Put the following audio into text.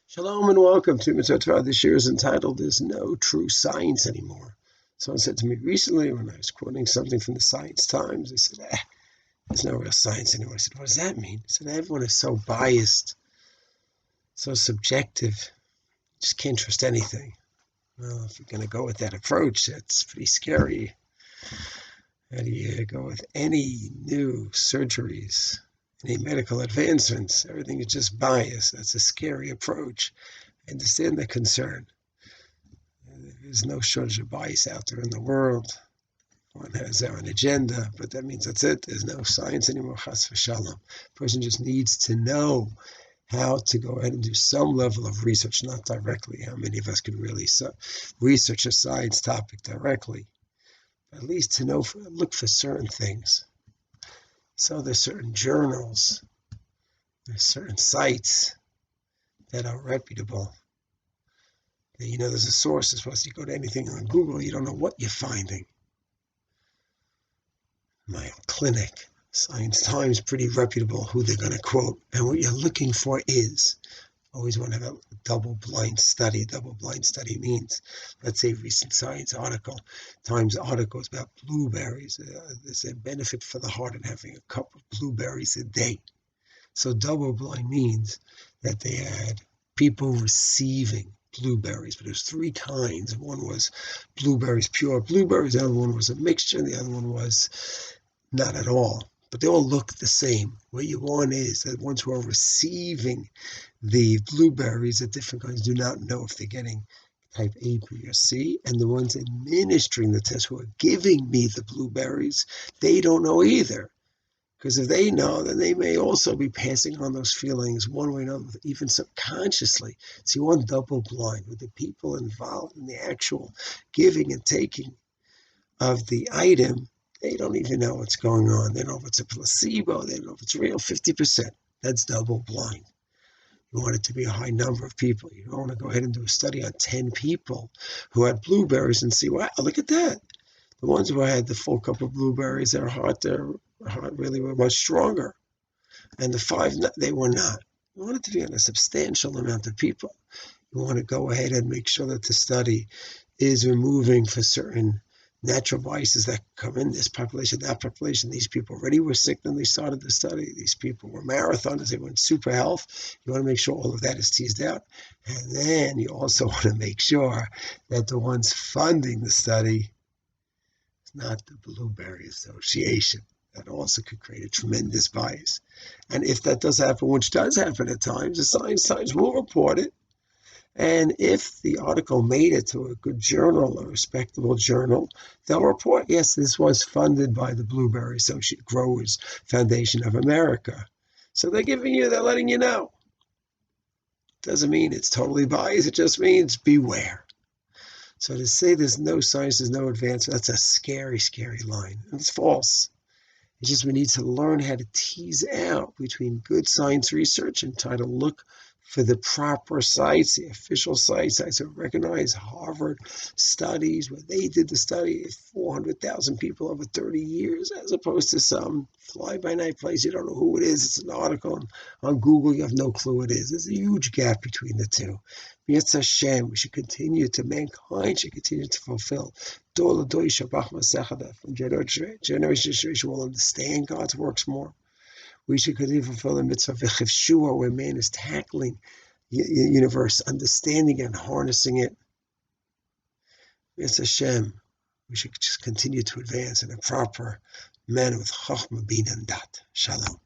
Shalom and welcome to Mitzvah Torah. This year is entitled "There's No True Science Anymore." Someone said to me recently when I was quoting something from the Science Times, they said, there's no real science anymore. I said, what does that mean? I said, everyone is so biased, so subjective, you just can't trust anything. Well, if you're going to go with that approach, that's pretty scary. How do you go with any new surgeries, any medical advancements? Everything is just bias. That's a scary approach. I understand the concern. There's no shortage of bias out there in the world. One has their own agenda, but that means that's it. There's no science anymore, chas v'shalom. A person just needs to know how to go ahead and do some level of research, not directly. How many of us can really research a science topic directly? But at least to know, look for certain things. So there's certain journals, there's certain sites that are reputable. There's a source. As opposed to you go to anything on Google, you don't know what you're finding. Mayo Clinic, Science Times, pretty reputable who they're going to quote. And what you're looking for is, always want to have a double-blind study. Double-blind study means, let's say, a recent Science article, Times article is about blueberries. There's a benefit for the heart in having a cup of blueberries a day. So double-blind means that they had people receiving blueberries, but there's three kinds. One was blueberries, pure blueberries. The other one was a mixture, and the other one was not at all. But they all look the same. What you want is that ones who are receiving the blueberries at different kinds do not know if they're getting type A, B, or C, and the ones administering the test who are giving me the blueberries, they don't know either. Because if they know, then they may also be passing on those feelings one way or another, even subconsciously. So you want double blind with the people involved in the actual giving and taking of the item. They don't even know what's going on. They don't know if it's a placebo. They don't know if it's real. 50%. That's double blind. You want it to be a high number of people. You don't want to go ahead and do a study on 10 people who had blueberries and see, wow, look at that. The ones who had the full cup of blueberries, their heart really were much stronger. And the five, they were not. You want it to be on a substantial amount of people. You want to go ahead and make sure that the study is removing for certain natural biases that come in this population, that population. These people already were sick when they started the study. These people were marathoners. They went super health. You want to make sure all of that is teased out. And then you also want to make sure that the ones funding the study is not the Blueberry Association. That also could create a tremendous bias. And if that does happen, which does happen at times, the Science Times will report it. And if the article made it to a good journal, a respectable journal, they'll report, yes, this was funded by the Blueberry Associate Growers Foundation of America. So they're letting you know. Doesn't mean it's totally biased. It just means beware. So to say there's no science, there's no advance, that's a scary, scary line. And it's false. It's just we need to learn how to tease out between good science research and try to look for the proper sites, the official sites that recognize Harvard studies where they did the study of 400,000 people over 30 years, as opposed to some fly-by-night place. You don't know who it is. It's an article on Google. You have no clue what it is. There's a huge gap between the two. Yetz Hashem, mankind should continue to fulfill. From generation to generation, will understand God's works more. We should continue to fulfill the mitzvah of Chivshua, where man is tackling the universe, understanding it and harnessing it. Yetz Hashem, we should just continue to advance in a proper manner with Chachma, Bina, and Dat. Shalom.